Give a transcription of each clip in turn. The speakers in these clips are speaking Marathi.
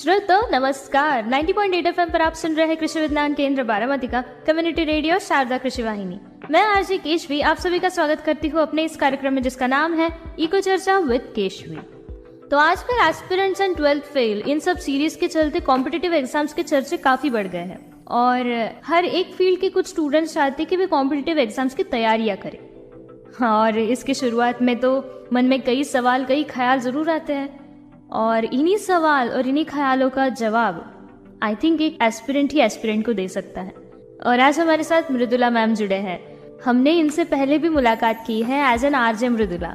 श्रोतो नमस्कार। 90.8 FM पर आप सुन रहे हैं कृषि विज्ञान केंद्र बारामती का कम्युनिटी रेडियो शारदा कृषि वाहिनी। मैं आरजे केशवी आप सभी का स्वागत करती हूँ अपने इस कार्यक्रम में जिसका नाम है इको चर्चा विद केशवी। तो आजकल एस्पिरेंट्स एंड 12th फेल इन सब सीरीज के चलते कॉम्पिटिटिव एग्जाम्स के चर्चे काफी बढ़ गए हैं और हर एक फील्ड के कुछ स्टूडेंट्स चाहते हैं कि वे कॉम्पिटिटिव एग्जाम्स की तैयारियां करें। और इसकी शुरुआत में तो मन में कई सवाल कई ख्याल जरूर आते हैं और इन्हीं सवाल और इन्हीं ख्यालों का जवाब आई थिंक एक एस्पिरेंट ही एस्पिरेंट को दे सकता है। और आज हमारे साथ मृदुला मैम जुड़े हैं। हमने इनसे पहले भी मुलाकात की है एज एन आरजे मृदुला,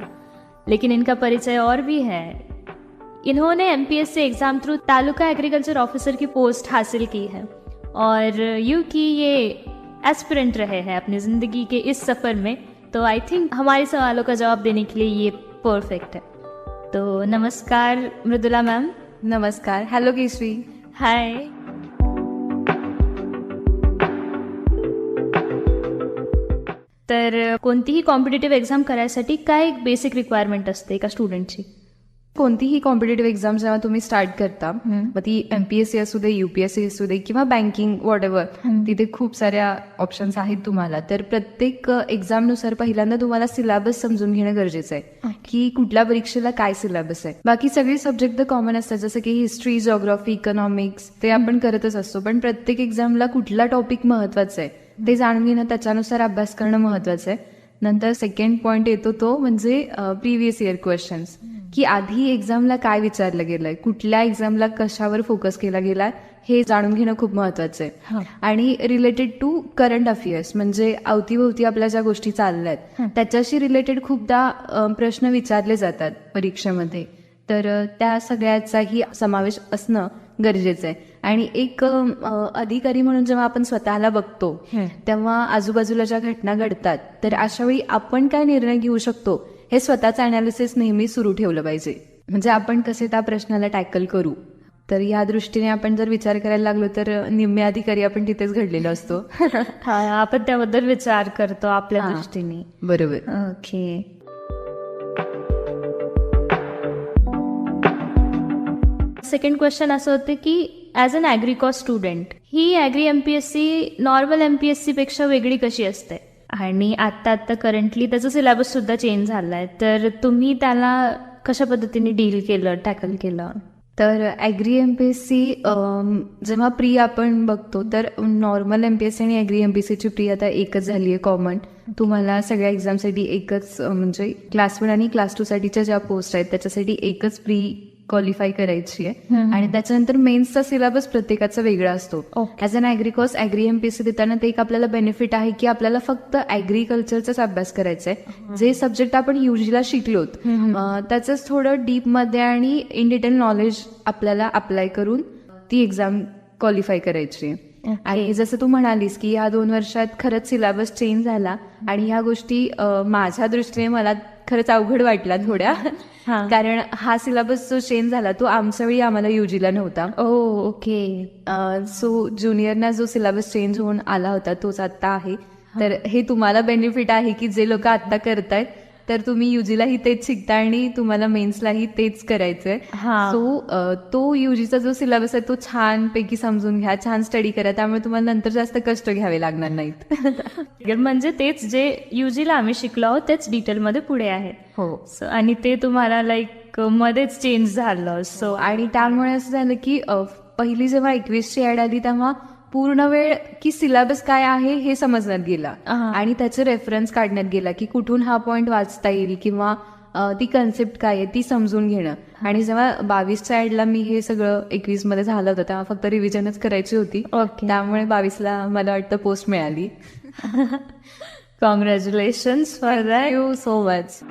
लेकिन इनका परिचय और भी है। इन्होंने एमपीएससी एग्जाम थ्रू तालुका एग्रीकल्चर ऑफिसर की पोस्ट हासिल की है और यूं कि ये एस्पिरेंट रहे हैं अपनी जिंदगी के इस सफर में। तो आई थिंक हमारे सवालों का जवाब देने के लिए ये परफेक्ट है। तो नमस्कार मृदुला मैम। नमस्कार। हॅलो केशवी। हाय। तर कोणतीही कॉम्पिटिटिव्ह एक्झाम करायसाठी काय एक बेसिक रिक्वायरमेंट असते एका स्टुडंटची? कोणतीही कॉम्पिटेटिव्ह एक्झाम जेव्हा तुम्ही स्टार्ट करता मग ती एमपीएससी असू दे, यूपीएससी असू दे किंवा बँकिंग व्हॉटएव्हर, तिथे खूप साऱ्या ऑप्शन्स आहेत तुम्हाला. तर प्रत्येक एक्झामनुसार पहिल्यांदा तुम्हाला सिलेबस समजून घेणं गरजेचं आहे की कुठल्या परीक्षेला काय सिलेबस आहे. बाकी सगळे सब्जेक्ट कॉमन असतात, जसं की हिस्ट्री, जिओग्राफी, इकॉनॉमिक्स, ते आपण करतच असतो. पण प्रत्येक एक्झामला कुठला टॉपिक महत्वाचा आहे ते जाणून घेणं, त्याच्यानुसार अभ्यास करणं महत्वाचं आहे. नंतर सेकंड पॉइंट येतो तो म्हणजे प्रिव्हियस इयर क्वेश्चन्स, की आधी एक्झामला काय विचारलं गेलंय, कुठल्या एक्झामला कशावर फोकस केला गेलाय हे जाणून घेणं खूप महत्वाचं आहे. आणि रिलेटेड टू करंट अफेअर्स, म्हणजे अवतीभोवती आपल्या ज्या गोष्टी चालल्यात त्याच्याशी रिलेटेड खूपदा प्रश्न विचारले जातात परीक्षेमध्ये. तर त्या सगळ्याचाही समावेश असणं गरजेचं आहे. आणि एक अधिकारी म्हणून जेव्हा आपण स्वतःला बघतो तेव्हा आजूबाजूला ज्या घटना घडतात, तर अशा वेळी आपण काय निर्णय घेऊ शकतो हे स्वतःचं अनालिसिस नेहमी सुरू ठेवलं पाहिजे. म्हणजे आपण कसे त्या प्रश्नाला टॅकल करू. तर या दृष्टीने आपण जर विचार करायला लागलो तर निम्मे अधिकारी आपण तिथेच घडलेलो असतो. आपण त्याबद्दल विचार करतो आपल्या दृष्टीने. बरोबर. ओके. सेकंड क्वेश्चन असं होतं की ॲज अन ॲग्रिकॉस स्टुडंट ही ॲग्री एमपीएससी नॉर्मल एमपीएससी पेक्षा वेगळी कशी असते? आणि आता करंटली त्याचा सिलेबस सुद्धा चेंज झालाय, तर तुम्ही त्याला कशा पद्धतीने डील केलं, टॅकल केलं? तर ॲग्री एमपीएससी जेव्हा प्री आपण बघतो तर नॉर्मल एमपीएससी आणि ॲग्री एमपीएससीची प्री आता एकच झाली आहे कॉमन. तुम्हाला सगळ्या एक्झामसाठी एकच, म्हणजे क्लास 1 आणि क्लास 2 साठीच्या ज्या पोस्ट आहेत त्याच्यासाठी एकच प्री क्वालिफाय करायची आहे. आणि त्याच्यानंतर मेन्सचा सिलेबस प्रत्येकाचा वेगळा असतो. ॲज अन ॲग्रिकॉस ॲग्री एमपीएससी देताना ते एक आपल्याला बेनिफिट आहे की आपल्याला फक्त ॲग्रिकल्चरचाच अभ्यास करायचा आहे. जे सब्जेक्ट आपण युजला शिकलोत त्याचंच थोडं डीपमध्ये आणि इन डिटेल नॉलेज आपल्याला अप्लाय करून ती एक्झाम क्वालिफाय करायची आहे. आणि जसं तू म्हणालीस की या 2 वर्षात खरंच सिलेबस चेंज झाला आणि ह्या गोष्टी माझ्या दृष्टीने मला खरंच अवघड वाटला थोड्या. कारण हा सिलेबस जो चेंज झाला तो आमच्या वेळी आम्हाला युजीला नव्हता. ओके. सो ज्युनियरना जो सिलेबस चेंज होऊन आला होता तोच आता आहे. तर हे तुम्हाला बेनिफिट आहे की जे लोक आता करतायत तर तुम्ही युजीलाही तेच शिकता आणि तुम्हाला मेन्सलाही तेच करायचंय. सो तो युजीचा जो सिलेबस आहे तो छानपैकी समजून घ्या, छान स्टडी करा, त्यामुळे तुम्हाला नंतर जास्त कष्ट घ्यावे लागणार नाहीत. म्हणजे तेच जे युजीला आम्ही शिकलो आहोत तेच डिटेलमध्ये पुढे आहे. हो. आणि ते तुम्हाला लाईक मध्येच चेंज झालं. सो आणि त्यामुळे असं झालं की पहिली जेव्हा 21ची ऍड आली तेव्हा पूर्ण वेळ की सिलेबस काय आहे हे समजण्यात गेला आणि त्याचे रेफरन्स काढण्यात गेला की कुठून हा पॉइंट वाचता येईल किंवा ती कन्सेप्ट काय आहे ती समजून घेणं. आणि जेव्हा 22च्या ऍडला मी हे सगळं 21 मध्ये झालं होतं तेव्हा फक्त रिव्हिजनच करायची होती. त्यामुळे 22ला मला वाटतं पोस्ट मिळाली. Congratulations for that. You so much.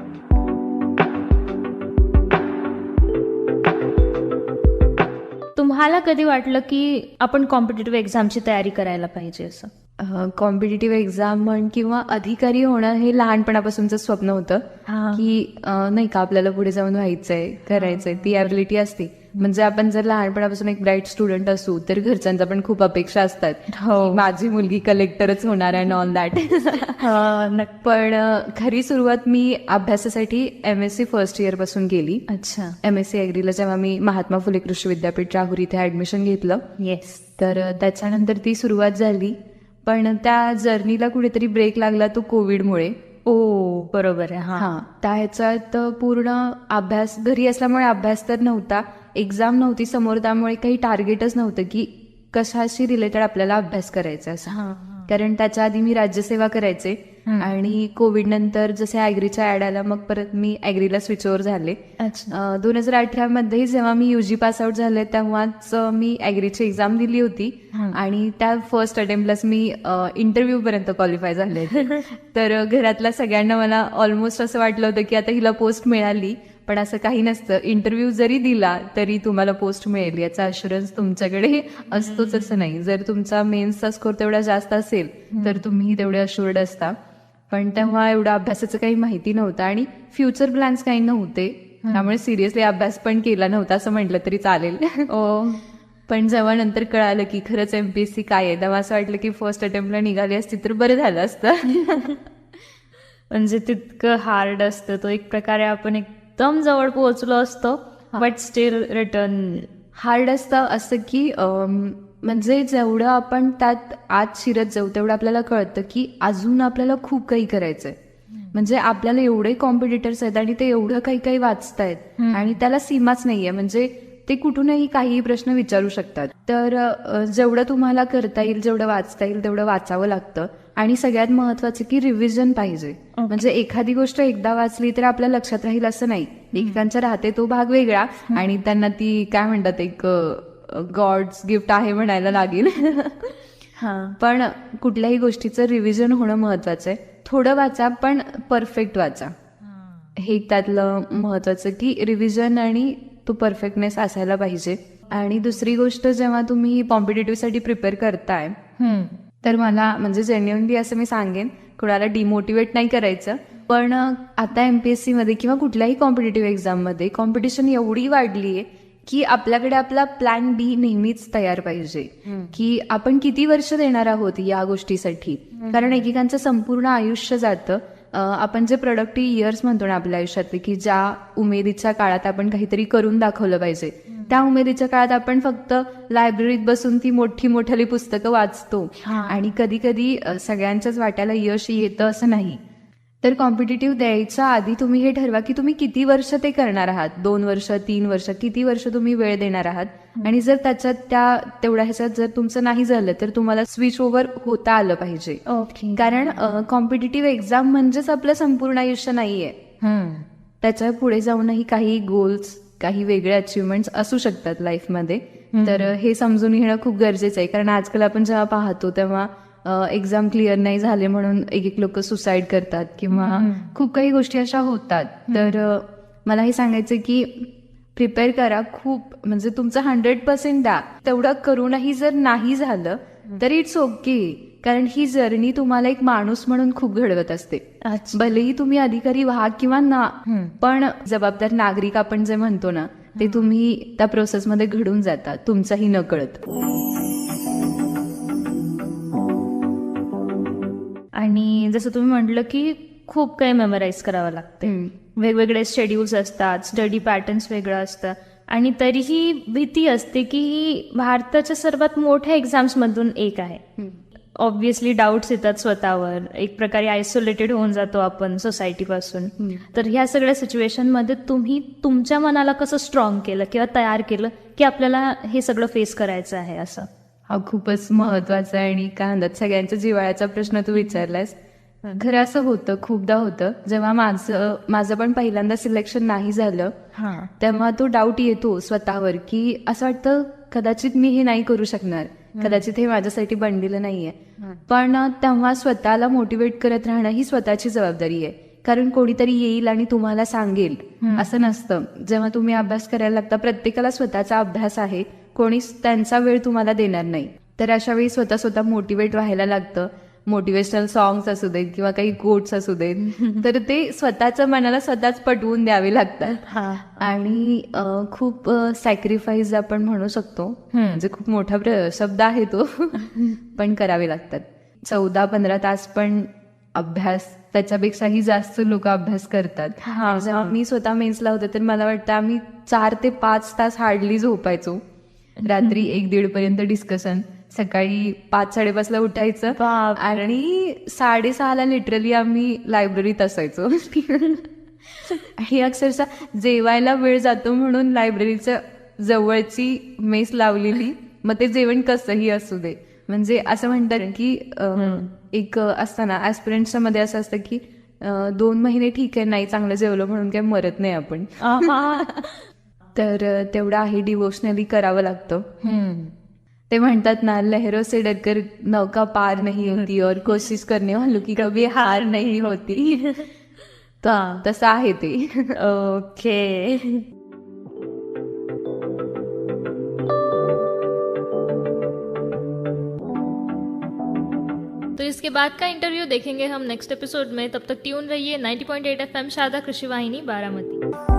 तुम्हाला कधी वाटलं की आपण कॉम्पिटिटिव्ह एक्झामची तयारी करायला पाहिजे असं? कॉम्पिटिटिव्ह एक्झाम म्हण किंवा अधिकारी होणं हे लहानपणापासूनचं स्वप्न होतं की नाही का आपल्याला पुढे जाऊन व्हायचंय, करायचंय, ती ॲबिलिटी असते. म्हणजे आपण जर लहानपणापासून एक ब्राईट स्टुडंट असू तर घरच्यांचा पण खूप अपेक्षा असतात की माझी मुलगी कलेक्टरच होणार आहे, ऑल दॅट. पण खरी सुरुवात मी अभ्यासासाठी MSc फर्स्ट इयर पासून केली. अच्छा. MSc ॲग्रीला जेव्हा मी महात्मा फुले कृषी विद्यापीठ राहुरी इथे ऍडमिशन घेतलं, येस, तर त्याच्यानंतर ती सुरुवात झाली. पण त्या जर्नीला कुठेतरी ब्रेक लागला तो कोविडमुळे. बरोबर आहे. हा, त्या ह्याच्यात पूर्ण अभ्यास घरी असल्यामुळे अभ्यास तर नव्हता, एक्झाम नव्हती समोर, त्यामुळे काही टार्गेटच नव्हतं की कशाशी रिलेटेड आपल्याला अभ्यास करायचा असं. कारण त्याच्या आधी मी राज्यसेवा करायचे आणि कोविड नंतर जसे ॲग्रीच्या ऍड आला मग परत मी ॲग्रीला स्विच ओव्हर झाले. 2018 मध्ये जेव्हा मी UG पास आउट झाले तेव्हाच मी ॲग्रीची एक्झाम दिली होती आणि त्या फर्स्ट अटेम्प्टलाच मी इंटरव्ह्यू पर्यंत क्वालिफाय झाले. तर घरातल्या सगळ्यांना मला ऑलमोस्ट असं वाटलं होतं की आता हिला पोस्ट मिळाली, पण असं काही नसतं. इंटरव्ह्यू जरी दिला तरी तुम्हाला पोस्ट मिळेल याचा अश्युरन्स तुमच्याकडे असतोच असं नाही. जर तुमचा मेन्सचा स्कोर तेवढा जास्त असेल तर तुम्ही तेवढे अश्युर्ड असता. पण तेव्हा एवढं अभ्यासाचं काही माहिती नव्हतं आणि फ्युचर प्लॅन्स काही नव्हते, त्यामुळे सिरियसली अभ्यास पण केला नव्हता असं म्हटलं तरी चालेल. पण जेव्हा नंतर कळालं की खरंच MPSC काय आहे तेव्हा असं वाटलं की फर्स्ट अटेम्प्टला निघाली असती तर बरं झालं असतं. म्हणजे तितकं हार्ड असतं, तो एक प्रकारे आपण एकदम जवळ पोहोचलो असतो, बट स्टील रिटर्न हार्ड असतं. असं की म्हणजे जेवढं आपण त्यात आत शिरत जाऊ तेवढं आपल्याला कळतं की अजून आपल्याला खूप काही करायचंय. म्हणजे आपल्याला एवढे कॉम्पिटिटर्स आहेत आणि ते एवढं काही काही वाचतायत आणि त्याला सीमाच नाहीये. म्हणजे ते कुठूनही काहीही प्रश्न विचारू शकतात. तर जेवढं तुम्हाला करता येईल, जेवढं वाचता येईल तेवढं वाचावं लागतं. आणि सगळ्यात महत्वाचं की रिव्हिजन पाहिजे. म्हणजे एखादी गोष्ट एकदा वाचली तर आपल्या लक्षात राहील असं नाही. एकेकांच्या राहते तो भाग वेगळा आणि त्यांना ती काय म्हणतात एक गॉड्स गिफ्ट आहे म्हणायला लागेल. पण कुठल्याही गोष्टीचं रिव्हिजन होणं महत्वाचं आहे. थोडं वाचा पण परफेक्ट वाचा, हे त्यातलं महत्वाचं की रिव्हिजन आणि तो परफेक्टनेस असायला पाहिजे. आणि दुसरी गोष्ट, जेव्हा तुम्ही कॉम्पिटिटिव्ह साठी प्रिपेअर करताय तर मला म्हणजे जेन्युइनली असं मी सांगेन, कुणाला डिमोटिवेट नाही करायचं, पण आता MPSC मध्ये किंवा कुठल्याही कॉम्पिटिटिव्ह एक्झाम मध्ये कॉम्पिटिशन एवढी वाढली आहे की आपल्याकडे आपला प्लॅन B नेहमीच तयार पाहिजे की आपण किती वर्ष देणार आहोत या गोष्टीसाठी. कारण एकेकांचं संपूर्ण आयुष्य जातं. आपण जे प्रोडक्टिव्ह इयर्स म्हणतो ना आपल्या आयुष्यातले, की ज्या उमेदीच्या काळात आपण काहीतरी करून दाखवलं पाहिजे, त्या उमेदीच्या काळात आपण फक्त लायब्ररीत बसून ती मोठी पुस्तकं वाचतो आणि कधी कधी सगळ्यांच्याच वाट्याला यश येतं असं नाही. तर कॉम्पिटिटिव्ह द्यायच्या आधी तुम्ही हे ठरवा की तुम्ही किती वर्ष ते करणार आहात. 2 वर्ष, 3 वर्ष, किती वर्ष तुम्ही वेळ देणार आहात. आणि जर त्याच्यात तेवढ्या ह्याच्यात जर तुमचं नाही झालं तर तुम्हाला स्विच ओव्हर होता आलं पाहिजे. कारण कॉम्पिटिटिव्ह एक्झाम म्हणजेच आपलं संपूर्ण आयुष्य नाहीये. त्याच्या पुढे जाऊनही काही गोल्स, काही वेगळे अचिव्हमेंट्स असू शकतात लाईफमध्ये. तर हे समजून घेणं खूप गरजेचं आहे. कारण आजकाल आपण जेव्हा पाहतो तेव्हा एक्झाम क्लिअर नाही झाले म्हणून एक लोक सुसाईड करतात किंवा खूप काही गोष्टी अशा होतात. तर मला हे सांगायचं की प्रिपेअर करा खूप, म्हणजे तुमचं 100% द्या. तेवढं करूनही जर नाही झालं तर इट्स ओके, कारण ही जर्नी तुम्हाला एक माणूस म्हणून खूप घडवत असते. भलेही तुम्ही अधिकारी व्हा किंवा ना, पण जबाबदार नागरिक आपण जे म्हणतो ना ते तुम्ही त्या प्रोसेसमध्ये घडून जाता तुमचाही नकळत. आणि जसं तुम्ही म्हटलं की खूप काही मेमराईज करावं लागते, वेगवेगळे शेड्यूल्स असतात, स्टडी पॅटर्न्स वेगळं असतं आणि तरीही भीती असते की ही भारताच्या सर्वात मोठ्या एक्झाम्समधून एक आहे. ऑब्व्हियसली डाऊट्स येतात स्वतःवर, एक प्रकारे आयसोलेटेड होऊन जातो आपण सोसायटीपासून. तर ह्या सगळ्या सिच्युएशनमध्ये तुम्ही तुमच्या मनाला कसं स्ट्रॉंग केलं किंवा तयार केलं की आपल्याला हे सगळं फेस करायचं आहे असं? हा खूपच महत्वाचा आहे आणि काय म्हणतात सगळ्यांच्या जिव्हाळ्याचा प्रश्न तू विचारलास. खरं असं होतं, खूपदा होतं. जेव्हा माझं पण पहिल्यांदा सिलेक्शन नाही झालं तेव्हा तो डाऊट येतो स्वतःवर की असं वाटतं कदाचित मी हे नाही करू शकणार, कदाचित हे माझ्यासाठी बनलेलं नाहीये. पण तेव्हा स्वतःला मोटिवेट करत राहणं ही स्वतःची जबाबदारी आहे. कारण कोणीतरी येईल आणि तुम्हाला सांगेल असं नसतं. जेव्हा तुम्ही अभ्यास करायला लागता प्रत्येकाला स्वतःचा अभ्यास आहे, कोणीच त्यांचा वेळ तुम्हाला देणार नाही. तर अशा वेळी स्वतः मोटिवेट व्हायला लागतं. मोटिवेशनल सॉंग्स असू देत किंवा काही कोट्स असू देत, तर ते स्वतःचं मनाला स्वतःच पटवून द्यावे लागतात. आणि खूप सॅक्रिफाईस आपण म्हणू शकतो, म्हणजे खूप मोठा शब्द आहे तो, पण करावे लागतात. 14-15 तास पण अभ्यास, त्याच्यापेक्षाही जास्त लोक अभ्यास करतात. जेव्हा मी स्वतः मेन्सला होते तर मला वाटतं आम्ही 4 ते 5 तास हार्डली झोपायचो. रात्री 1-1:30 पर्यंत डिस्कशन, सकाळी 5-5:30 उठायचं आणि 6:30 लिटरली आम्ही लायब्ररीत असायचो. आणि अक्षरशः जेवायला वेळ जातो म्हणून लायब्ररीच्या जवळची मेस लावलेली, मग ते जेवण कसंही असू दे. म्हणजे असं म्हणतात की एक असताना ऍस्पिरंट्सच्या मध्ये असं असतं की 2 महिने ठीक आहे, नाही चांगलं जेवलं म्हणून काही मरत नाही आपण. तर तेवढं आहे, डिवोशनली करावं लागतं. ते म्हणतात ना, लहरों से डरकर नौका पार नहीं होती और कोशिश करने वालों की कभी हार नहीं होती. तसं आहे ते. ओके. तो इसके बाद का इंटरव्यू देखेंगे हम नेक्स्ट एपिसोड में. तब तक ट्यून रहिए 90.8 FM शारदा कृषि वाहिनी बारामती.